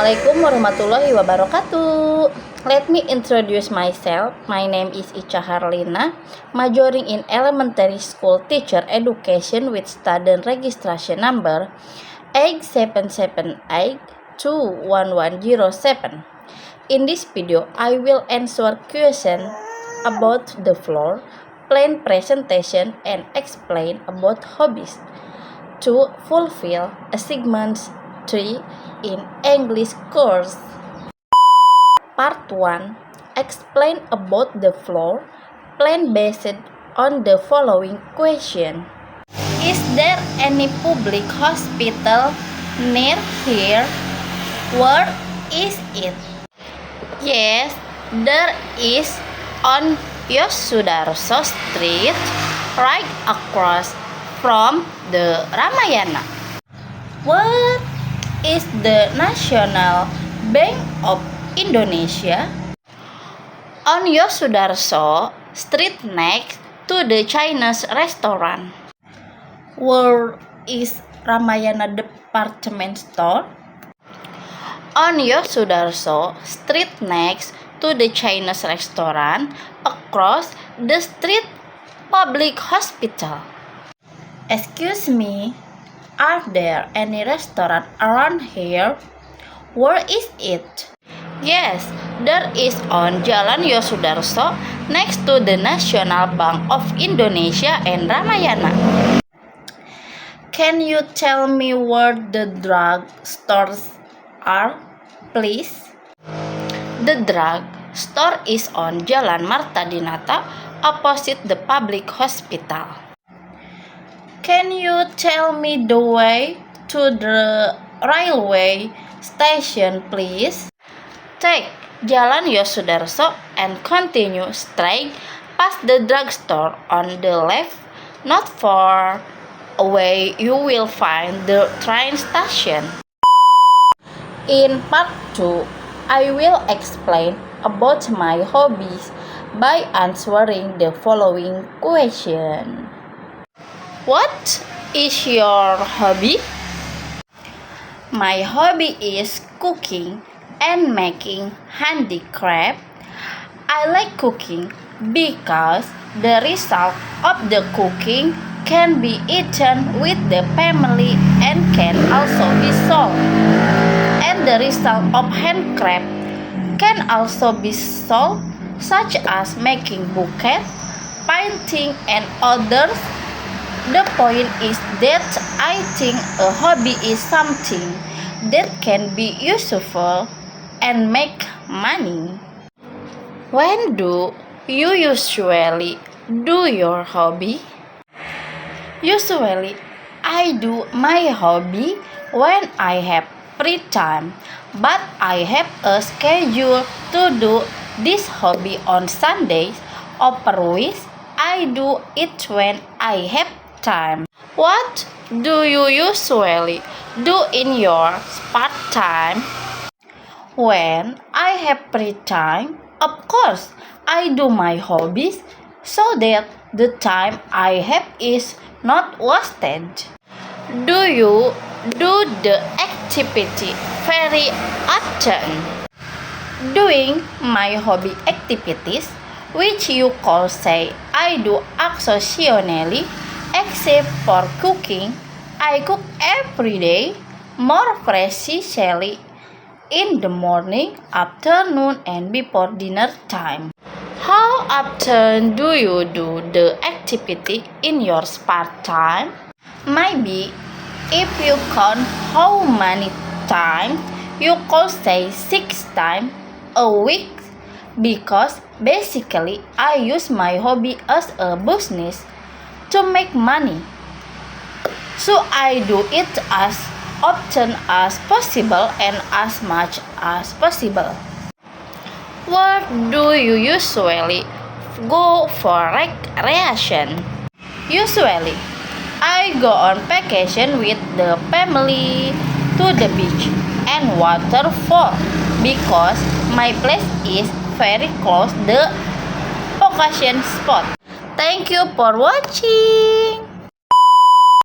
Assalamualaikum warahmatullahi wabarakatuh. Let me introduce myself. My name is Ica Harlina, majoring in elementary school teacher education with student registration number 8778-21107. In this video, I will answer questions about the floor, plan presentation, and explain about hobbies to fulfill assignment 3 in English course. Part 1. Explain about the floor plan based on the following question. Is there any public hospital near here? Where is it? Yes, there is on Yosudarso Street, right across from the Ramayana. Where is the National Bank of Indonesia? On Yosudarso Street next to the Chinese restaurant. Where is Ramayana Department Store? On Yosudarso Street next to the Chinese restaurant, across the street public hospital. Excuse me, are there any restaurant around here? Where is it? Yes, there is on Jalan Yosudarso next to the National Bank of Indonesia and Ramayana. Can you tell me where the drug stores are, please? The drug store is on Jalan Marta Dinata opposite the public hospital. Can you tell me the way to the railway station, please? Take Jalan Yosudarso and continue straight past the drugstore on the left. Not far away you will find the train station. In part 2, I will explain about my hobbies by answering the following question. What is your hobby? My hobby is cooking and making handicraft. I like cooking because the result of the cooking can be eaten with the family and can also be sold. And the result of handcraft can also be sold, such as making bouquets, painting, and others. The point is that I think a hobby is something that can be useful and make money. When do you usually do your hobby? Usually, I do my hobby when I have free time, but I have a schedule to do this hobby on Sundays or per week. I do it when I have time. What do you usually do in your spare time? When I have free time, of course, I do my hobbies so that the time I have is not wasted. Do you do the activity very often? Doing my hobby activities, which you could say I do occasionally, except for cooking, I cook every day, more precisely in the morning, afternoon, and before dinner time. How often do you do the activity in your spare time? Maybe if you count how many times, you could say 6 times a week, because basically I use my hobby as a business to make money. So I do it as often as possible and as much as possible. Where do you usually go for recreation? Usually, I go on vacation with the family to the beach and waterfall because my place is very close the vacation spot. Thank you for watching.